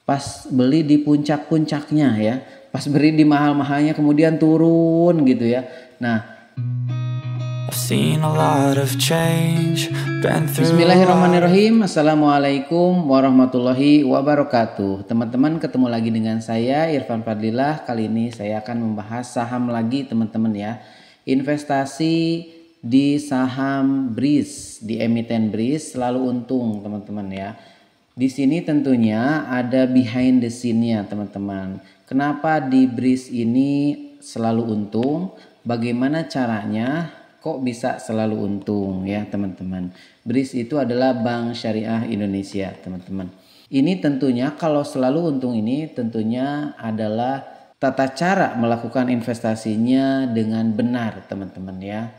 pas beli di puncak-puncaknya ya, pas beli di mahal-mahalnya kemudian turun gitu ya. Nah, Bismillahirrahmanirrahim. Assalamualaikum warahmatullahi wabarakatuh. Teman-teman, ketemu lagi dengan saya Irfan Fadlilah. Kali ini saya akan membahas saham lagi teman-teman ya. Investasi di saham BRIS, di emiten BRIS selalu untung teman-teman ya. Di sini tentunya ada behind the scene-nya teman-teman. Kenapa di BRIS ini selalu untung? Bagaimana caranya? Kok bisa selalu untung ya teman-teman. BRIS itu adalah Bank Syariah Indonesia teman-teman. Ini tentunya kalau selalu untung ini tentunya adalah tata cara melakukan investasinya dengan benar teman-teman ya.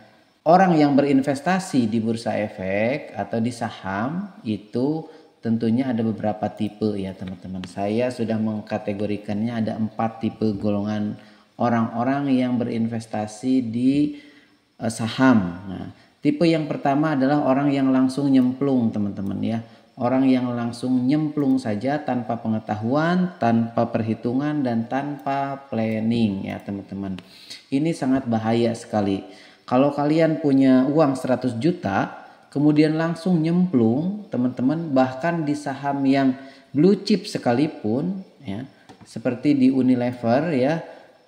Orang yang berinvestasi di bursa efek atau di saham itu tentunya ada beberapa tipe ya teman-teman. Saya sudah mengkategorikannya ada 4 tipe golongan orang-orang yang berinvestasi di saham. Nah, tipe yang pertama adalah orang yang langsung nyemplung teman-teman ya. Orang yang langsung nyemplung saja tanpa pengetahuan, tanpa perhitungan dan tanpa planning ya teman-teman. Ini sangat bahaya sekali. Kalau kalian punya uang 100 juta kemudian langsung nyemplung teman-teman, bahkan di saham yang blue chip sekalipun ya, seperti di Unilever ya,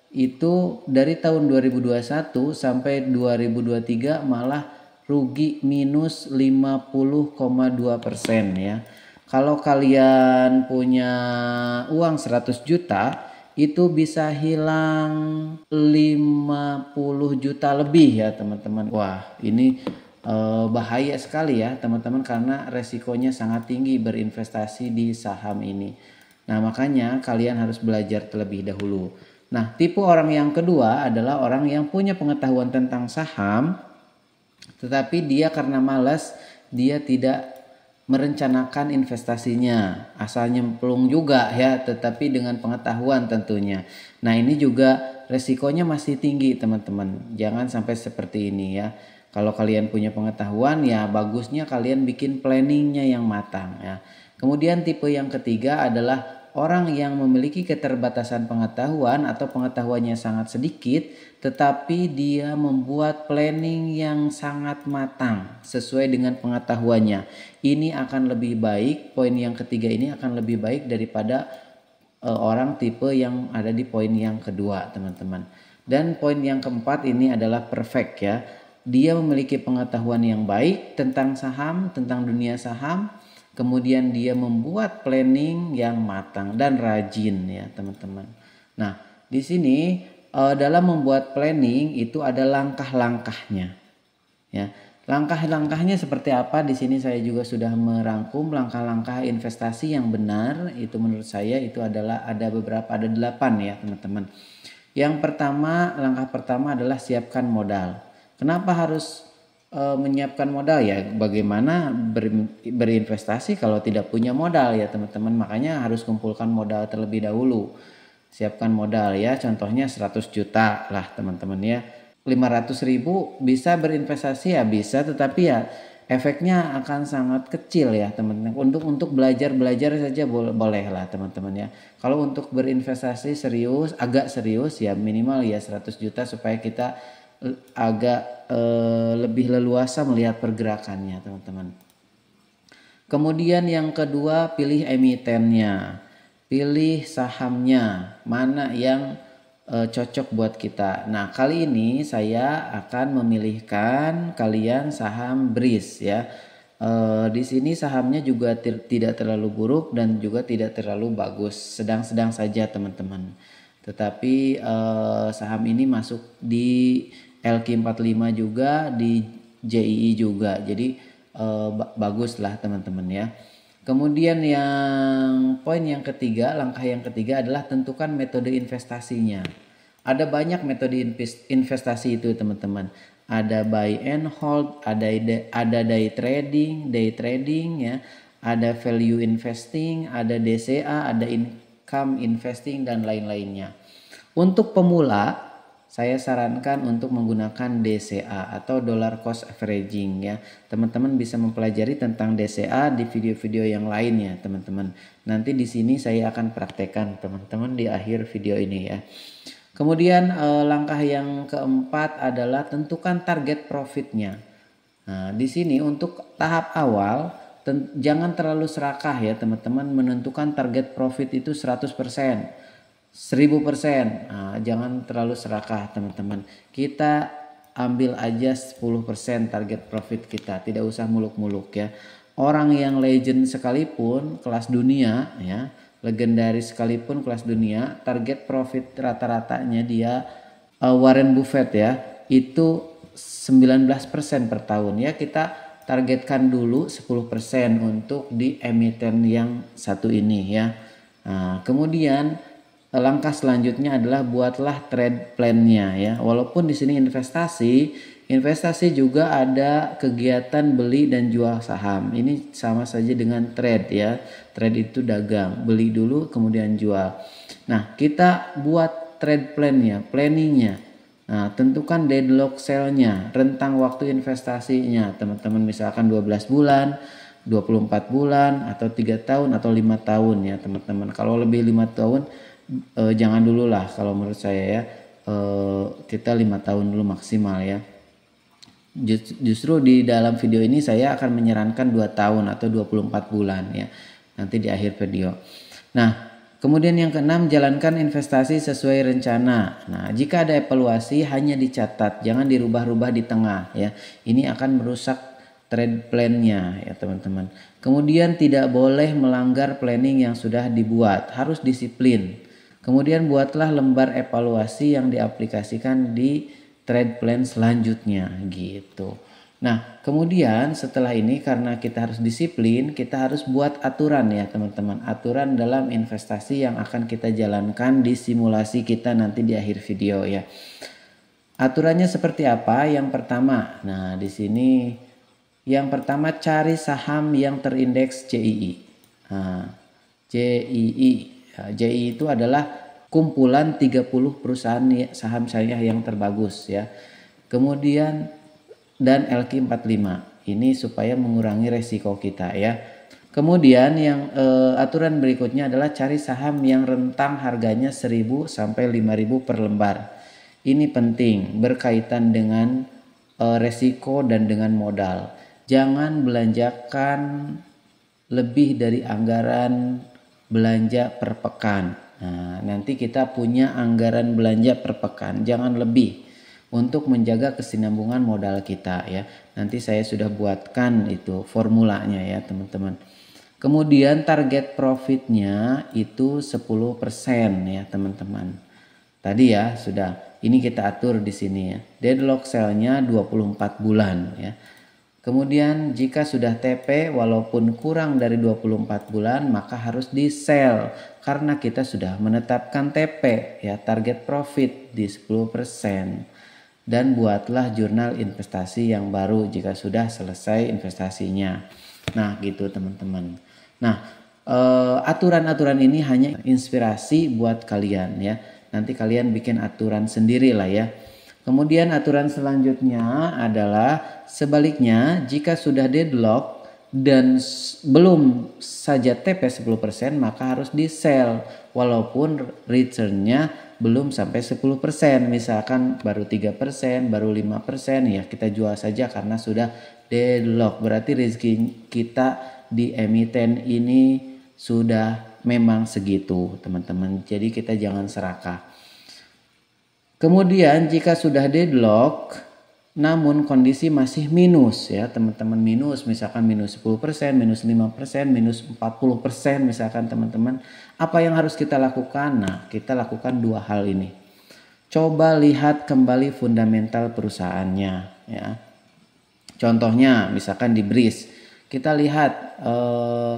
itu dari tahun 2021 sampai 2023 malah rugi minus 50,2% ya. Kalau kalian punya uang 100 juta itu bisa hilang 50 juta lebih ya teman-teman. Wah, ini bahaya sekali ya teman-teman karena resikonya sangat tinggi berinvestasi di saham ini. Nah, makanya kalian harus belajar terlebih dahulu. Nah, tipe orang yang kedua adalah orang yang punya pengetahuan tentang saham, tetapi dia karena malas, dia tidak merencanakan investasinya. Asal nyemplung juga ya, tetapi dengan pengetahuan tentunya. Nah, ini juga resikonya masih tinggi teman-teman. Jangan sampai seperti ini ya. Kalau kalian punya pengetahuan ya bagusnya kalian bikin planningnya yang matang ya. Kemudian tipe yang ketiga adalah orang yang memiliki keterbatasan pengetahuan atau pengetahuannya sangat sedikit tetapi dia membuat planning yang sangat matang sesuai dengan pengetahuannya. Ini akan lebih baik, poin yang ketiga ini akan lebih baik daripada orang tipe yang ada di poin yang kedua teman-teman. Dan poin yang keempat ini adalah perfect ya. Dia memiliki pengetahuan yang baik tentang saham, tentang dunia saham. Kemudian dia membuat planning yang matang dan rajin ya teman-teman. Nah, di sini dalam membuat planning itu ada langkah-langkahnya. Ya, langkah-langkahnya seperti apa? Di sini saya juga sudah merangkum langkah-langkah investasi yang benar. Itu menurut saya itu adalah ada 8 ya teman-teman. Yang pertama, langkah pertama adalah siapkan modal. Kenapa harus menyiapkan modal ya? Bagaimana berinvestasi kalau tidak punya modal ya teman-teman. Makanya harus kumpulkan modal terlebih dahulu. Siapkan modal ya, contohnya 100 juta lah teman-teman ya. 500.000 bisa berinvestasi ya bisa, tetapi ya efeknya akan sangat kecil ya teman-teman. Untuk belajar saja boleh lah teman-teman ya. Kalau untuk berinvestasi serius, agak serius ya minimal ya 100 juta supaya kita agak lebih leluasa melihat pergerakannya teman-teman. Kemudian yang kedua, pilih emitennya, pilih sahamnya mana yang cocok buat kita. Nah, kali ini saya akan memilihkan kalian saham BRIS ya. Di sini sahamnya juga tidak terlalu buruk dan juga tidak terlalu bagus, sedang-sedang saja teman-teman. Tetapi saham ini masuk di LQ45 juga, di JII juga. Jadi bagus lah teman-teman ya. Kemudian poin yang ketiga, langkah yang ketiga adalah tentukan metode investasinya. Ada banyak metode investasi itu teman-teman. Ada buy and hold, ada day trading ya, ada value investing, ada DCA, ada income investing dan lain-lainnya. Untuk pemula saya sarankan untuk menggunakan DCA atau dollar cost averaging ya. Teman-teman bisa mempelajari tentang DCA di video-video yang lain ya teman-teman. Nanti di sini saya akan praktekkan teman-teman di akhir video ini ya. Kemudian langkah yang keempat adalah tentukan target profitnya. Nah, di sini untuk tahap awal jangan terlalu serakah ya teman-teman, menentukan target profit itu 100%. 1000%. Nah, jangan terlalu serakah teman-teman. Kita ambil aja 10% target profit kita, tidak usah muluk-muluk ya. Orang yang legend sekalipun kelas dunia ya, legendaris sekalipun kelas dunia, target profit rata-ratanya dia Warren Buffett ya, itu 19% per tahun ya. Kita targetkan dulu 10% untuk di emiten yang satu ini ya. Nah, kemudian langkah selanjutnya adalah buatlah trade plan-nya ya. Walaupun di sini investasi juga ada kegiatan beli dan jual saham. Ini sama saja dengan trade ya. Trade itu dagang, beli dulu kemudian jual. Nah, kita buat trade plan-nya, planningnya. Nah, tentukan deadlock sell-nya, rentang waktu investasinya. Teman-teman misalkan 12 bulan, 24 bulan, atau 3 tahun, atau 5 tahun ya teman-teman. Kalau lebih 5 tahun, jangan dulu lah kalau menurut saya ya. Kita 5 tahun dulu maksimal ya. Justru di dalam video ini saya akan menyarankan 2 tahun atau 24 bulan ya. Nanti di akhir video. Nah, kemudian yang keenam, jalankan investasi sesuai rencana. Nah, jika ada evaluasi hanya dicatat, jangan dirubah-rubah di tengah ya. Ini akan merusak trade plan-nya ya teman-teman. Kemudian tidak boleh melanggar planning yang sudah dibuat, harus disiplin. Kemudian buatlah lembar evaluasi yang diaplikasikan di trade plan selanjutnya gitu. Nah, kemudian setelah ini karena kita harus disiplin, kita harus buat aturan ya teman-teman. Aturan dalam investasi yang akan kita jalankan di simulasi kita nanti di akhir video ya. Aturannya seperti apa? Yang pertama, nah di sini yang pertama cari saham yang terindeks CII. Nah, CII. JI itu adalah kumpulan 30 perusahaan saham syariah yang terbagus ya. Kemudian dan LQ45. Ini supaya mengurangi resiko kita ya. Kemudian yang aturan berikutnya adalah cari saham yang rentang harganya 1.000 sampai 5.000 per lembar. Ini penting berkaitan dengan resiko dan dengan modal. Jangan belanjakan lebih dari anggaran belanja per pekan. Nah, nanti kita punya anggaran belanja per pekan, jangan lebih, untuk menjaga kesinambungan modal kita ya. Nanti saya sudah buatkan itu formulanya ya teman-teman. Kemudian target profitnya itu 10% ya teman-teman. Tadi ya sudah, ini kita atur di sini ya. Deadlock sell-nya 24 bulan ya. Kemudian jika sudah TP walaupun kurang dari 24 bulan maka harus di sell karena kita sudah menetapkan TP ya, target profit di 10%. Dan buatlah jurnal investasi yang baru jika sudah selesai investasinya. Nah gitu teman-teman. Nah aturan-aturan ini hanya inspirasi buat kalian ya. Nanti kalian bikin aturan sendiri lah ya. Kemudian aturan selanjutnya adalah sebaliknya jika sudah deadlock dan belum saja TP 10% maka harus di sell walaupun returnnya belum sampai 10%. Misalkan baru 3%, baru 5% ya kita jual saja karena sudah deadlock. Berarti rezeki kita di emiten ini sudah memang segitu teman-teman. Jadi kita jangan serakah. Kemudian jika sudah deadlock namun kondisi masih minus ya teman-teman, minus misalkan minus 10%, minus 5%, minus 40% misalkan teman-teman, apa yang harus kita lakukan? Nah kita lakukan 2 hal ini. Coba lihat kembali fundamental perusahaannya ya. Contohnya misalkan di BRIS, kita lihat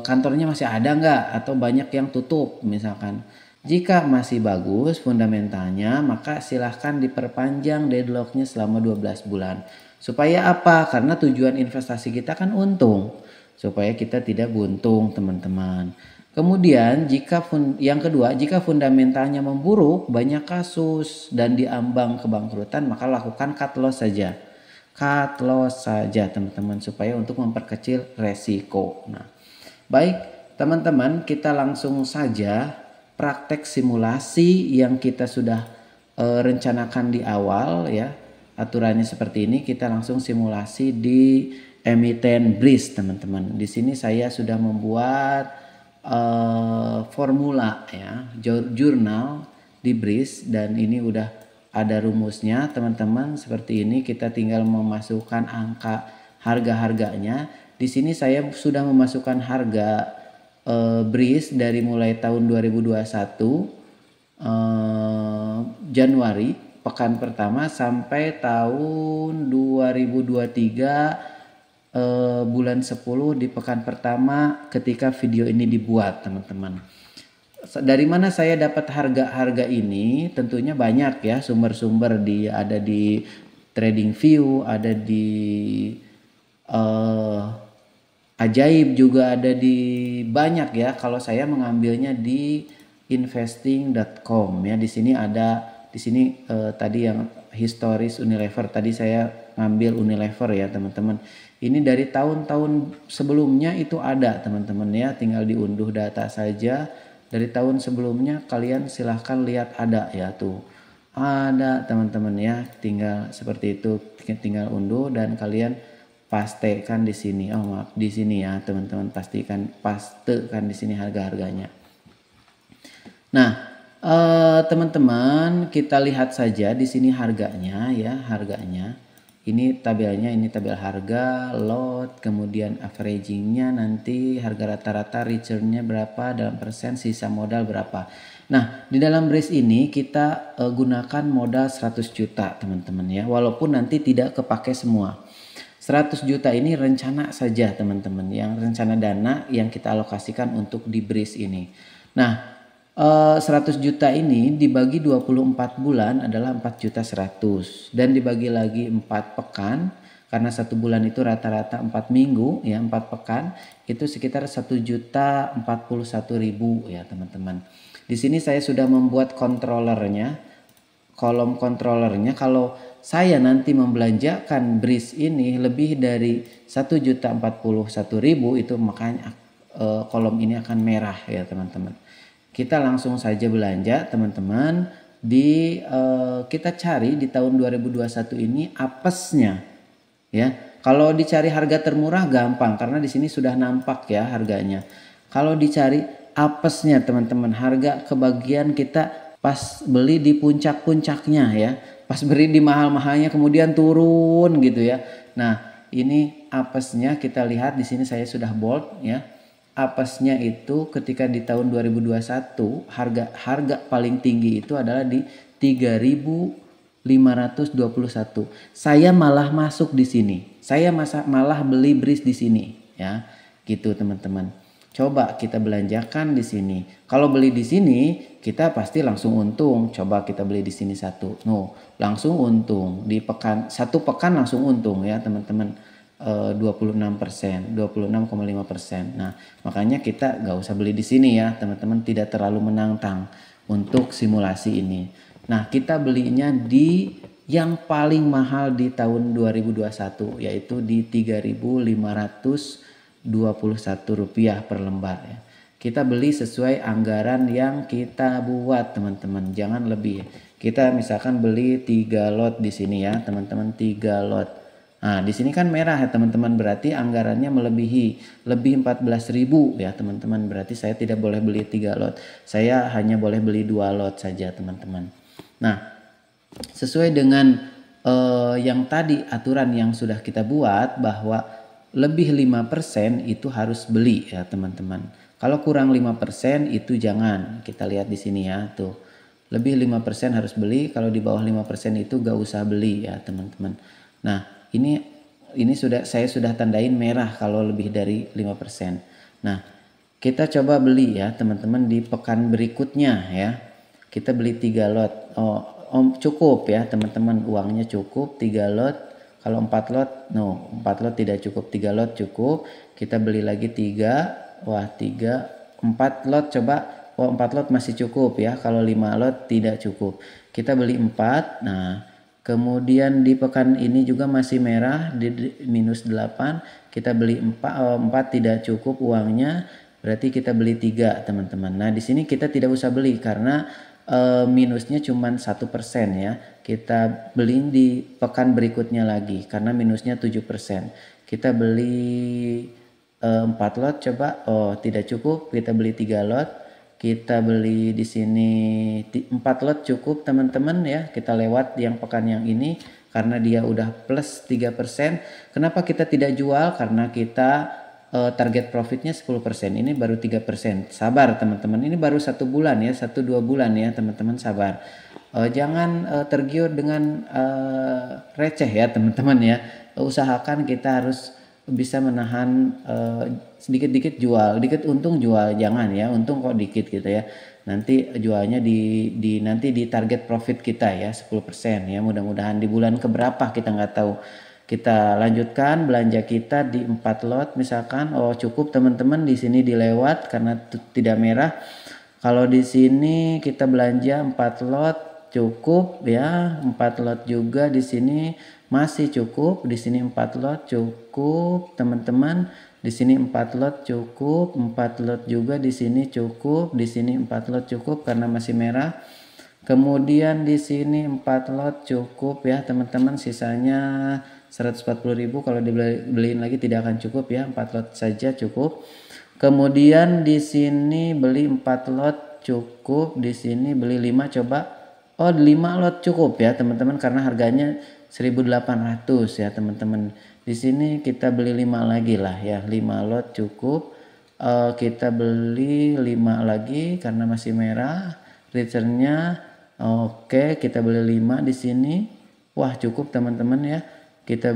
kantornya masih ada nggak atau banyak yang tutup misalkan. Jika masih bagus fundamentalnya maka silahkan diperpanjang deadlocknya selama 12 bulan. Supaya apa? Karena tujuan investasi kita kan untung. Supaya kita tidak buntung teman-teman. Kemudian yang kedua, jika fundamentalnya memburuk, banyak kasus dan diambang kebangkrutan, maka lakukan cut loss saja. Cut loss saja teman-teman supaya untuk memperkecil resiko. Nah, baik teman-teman, kita langsung saja praktek simulasi yang kita sudah rencanakan di awal ya. Aturannya seperti ini, kita langsung simulasi di emiten BRIS teman-teman. Di sini saya sudah membuat formula ya, jurnal di BRIS, dan ini udah ada rumusnya teman-teman. Seperti ini, kita tinggal memasukkan angka harga-harganya. Di sini saya sudah memasukkan harga BRIS dari mulai tahun 2021 Januari pekan pertama sampai tahun 2023 bulan 10 di pekan pertama ketika video ini dibuat teman-teman. Dari mana saya dapat harga-harga ini? Tentunya banyak ya sumber-sumber, ada di TradingView, ada di Ajaib juga, ada di banyak ya. Kalau saya mengambilnya di investing.com ya. Di sini tadi yang historis Unilever, tadi saya ngambil Unilever ya teman-teman. Ini dari tahun-tahun sebelumnya itu ada teman-teman ya, tinggal diunduh data saja. Dari tahun sebelumnya kalian silahkan lihat, ada ya tuh. Ada teman-teman ya, tinggal seperti itu, tinggal unduh dan kalian pastekan di sini. Oh maaf, di sini ya teman-teman, pastekan di sini harga-harganya. Nah, teman-teman kita lihat saja di sini harganya ya, harganya. Ini tabelnya, ini tabel harga, lot, kemudian averagingnya, nanti harga rata-rata, returnnya berapa dalam persen, sisa modal berapa. Nah, di dalam BRIS ini kita gunakan modal 100 juta teman-teman ya, walaupun nanti tidak kepake semua. 100 juta ini rencana saja teman-teman, yang rencana dana yang kita alokasikan untuk di BRIS ini. Nah, 100 juta ini dibagi 24 bulan adalah 4 juta 100, dan dibagi lagi 4 pekan karena 1 bulan itu rata-rata 4 minggu ya, 4 pekan itu sekitar 1 juta 41 ribu ya teman-teman. Di sini saya sudah membuat kontrolernya, kolom kontrolernya. Kalau saya nanti membelanjakan BRIS ini lebih dari 1 juta 41 ribu itu, makanya kolom ini akan merah ya teman-teman. Kita langsung saja belanja teman-teman. Kita cari di tahun 2021 ini apesnya ya. Kalau dicari harga termurah gampang karena di sini sudah nampak ya harganya. Kalau dicari apesnya teman-teman, harga kebagian kita pas beli di puncak-puncaknya ya, pas beli di mahal-mahalnya kemudian turun gitu ya. Nah, ini apesnya kita lihat di sini, saya sudah bold ya. Apesnya itu ketika di tahun 2021 harga paling tinggi itu adalah di 3.521. Saya malah masuk di sini. Saya malah beli BRIS di sini ya. Gitu teman-teman. Coba kita belanjakan di sini. Kalau beli di sini kita pasti langsung untung. Coba kita beli di sini satu. Langsung untung. Di satu pekan langsung untung ya teman-teman. 26%, 26,5%. Nah, makanya kita nggak usah beli di sini ya, teman-teman, tidak terlalu menantang untuk simulasi ini. Nah, kita belinya di yang paling mahal di tahun 2021 yaitu di Rp3.521 per lembar ya. Kita beli sesuai anggaran yang kita buat, teman-teman, jangan lebih. Kita misalkan beli 3 lot di sini ya, teman-teman, 3 lot. Nah, di sini kan merah ya teman-teman, berarti anggarannya lebih 14.000 ya teman-teman. Berarti saya tidak boleh beli 3 lot. Saya hanya boleh beli 2 lot saja teman-teman. Nah, sesuai dengan yang tadi aturan yang sudah kita buat bahwa lebih 5% itu harus beli ya teman-teman. Kalau kurang 5% itu jangan. Kita lihat di sini ya tuh. Lebih 5% harus beli, kalau di bawah 5% itu gak usah beli ya teman-teman. Nah, ini saya sudah tandain merah kalau lebih dari 5%. Nah, kita coba beli ya teman-teman di pekan berikutnya ya. Kita beli 3 lot. Cukup ya teman-teman, uangnya cukup 3 lot. Kalau 4 lot, 4 lot tidak cukup, 3 lot cukup. Kita beli lagi 3. Wah, 3. 4 lot coba, oh 4 lot masih cukup ya, kalau 5 lot tidak cukup. Kita beli 4. Nah, kemudian di pekan ini juga masih merah di minus 8. Kita beli 4 tidak cukup uangnya, berarti kita beli 3 teman-teman. Nah, di sini kita tidak usah beli karena minusnya cuma 1% ya. Kita beli di pekan berikutnya lagi karena minusnya 7%. Kita beli 4 lot coba, oh tidak cukup, kita beli 3 lot. Kita beli di sini 4 lot cukup teman-teman ya. Kita lewat yang pekan yang ini karena dia udah plus 3%. Kenapa kita tidak jual? Karena kita target profitnya 10%, ini baru 3%. Sabar teman-teman, ini baru 1 bulan ya, 1-2 bulan ya teman-teman, sabar. Jangan tergiur dengan receh ya teman-teman ya. Usahakan kita harus bisa menahan sedikit-dikit jual, dikit untung jual, jangan ya untung kok dikit gitu ya. Nanti jualnya nanti di target profit kita ya 10% ya. Mudah-mudahan di bulan keberapa kita nggak tahu. Kita lanjutkan belanja kita di 4 lot misalkan. Oh cukup teman-teman, di sini dilewat karena tidak merah. Kalau di sini kita belanja 4 lot cukup ya, 4 lot juga di sini masih cukup. Di sini 4 lot cukup teman-teman. Di sini 4 lot cukup, 4 lot juga di sini cukup. Di sini 4 lot cukup karena masih merah. Kemudian di sini 4 lot cukup ya teman-teman, sisanya 140.000, kalau dibeliin lagi tidak akan cukup ya, 4 lot saja cukup. Kemudian di sini beli 4 lot cukup, di sini beli 5 coba. Oh 5 lot cukup ya teman-teman karena harganya 1.800 ya teman-teman. Di sini kita beli 5 lagi lah ya, 5 lot cukup. Kita beli 5 lagi karena masih merah. Returnnya oke, kita beli 5 di sini. Wah cukup teman-teman ya. Kita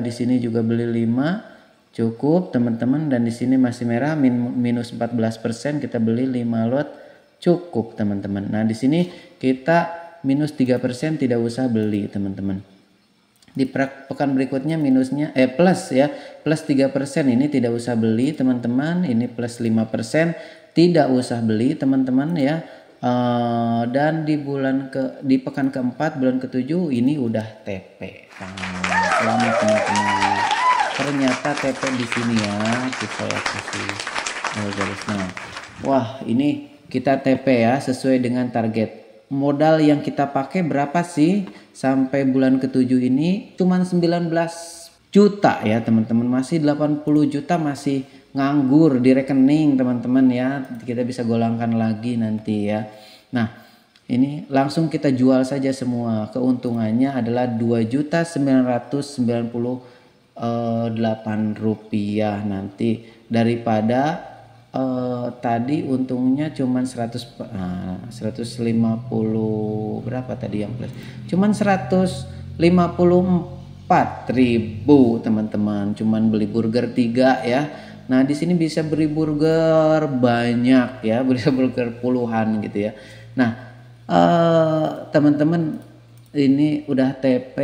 di sini juga beli 5 cukup teman-teman, dan di sini masih merah minus 14%, kita beli 5 lot cukup teman-teman. Nah di sini kita minus 3%, tidak usah beli teman-teman. Di pekan berikutnya minusnya plus ya, plus 3%, ini tidak usah beli teman-teman. Ini plus 5%, tidak usah beli teman-teman ya. Dan di pekan keempat bulan ke-7 ini udah TP. Selamat teman-teman. Ternyata TP di sini ya, saya kasih garisnya. Wah ini kita TP ya sesuai dengan target. Modal yang kita pakai berapa sih sampai bulan ke-7 ini? Cuman 19 juta ya teman-teman, masih 80 juta masih nganggur di rekening teman-teman ya. Kita bisa golangkan lagi nanti ya. Nah ini langsung kita jual saja semua. Keuntungannya adalah 2.998 rupiah nanti, daripada tadi untungnya cuman 150 berapa tadi yang plus, cuman 154.000 teman-teman, cuman beli burger 3 ya. Nah di sini bisa beli burger banyak ya, bisa burger puluhan gitu ya. Nah teman-teman ini udah TP.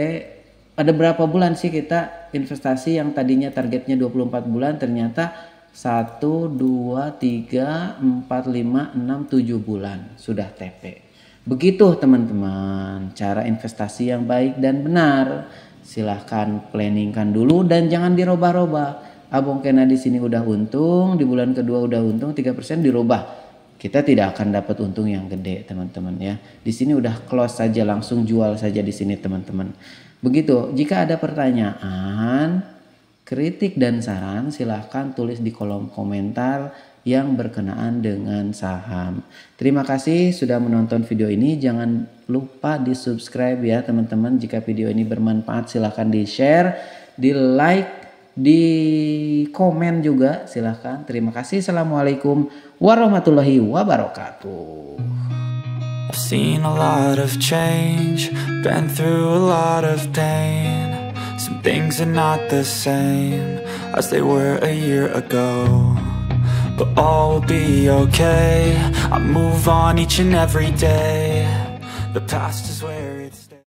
Ada berapa bulan sih kita investasi yang tadinya targetnya 24 bulan, ternyata 1, 2, 3, 4, 5, 6, 7 bulan sudah TP. Begitu teman-teman cara investasi yang baik dan benar. Silahkan planningkan dulu dan jangan dirubah-rubah. Abang Kena di sini udah untung, di bulan kedua udah untung 3%, dirubah. Kita tidak akan dapat untung yang gede teman-teman ya. Di sini udah close saja, langsung jual saja di sini teman-teman. Begitu. Jika ada pertanyaan, kritik dan saran silahkan tulis di kolom komentar yang berkenaan dengan saham. Terima kasih sudah menonton video ini. Jangan lupa di subscribe ya teman-teman. Jika video ini bermanfaat silahkan di share, di like, di komen juga silahkan. Terima kasih. Assalamualaikum warahmatullahi wabarakatuh. I've seen a lot of change, been through a lot of pain. Some things are not the same as they were a year ago, but all will be okay. I move on each and every day. The past is where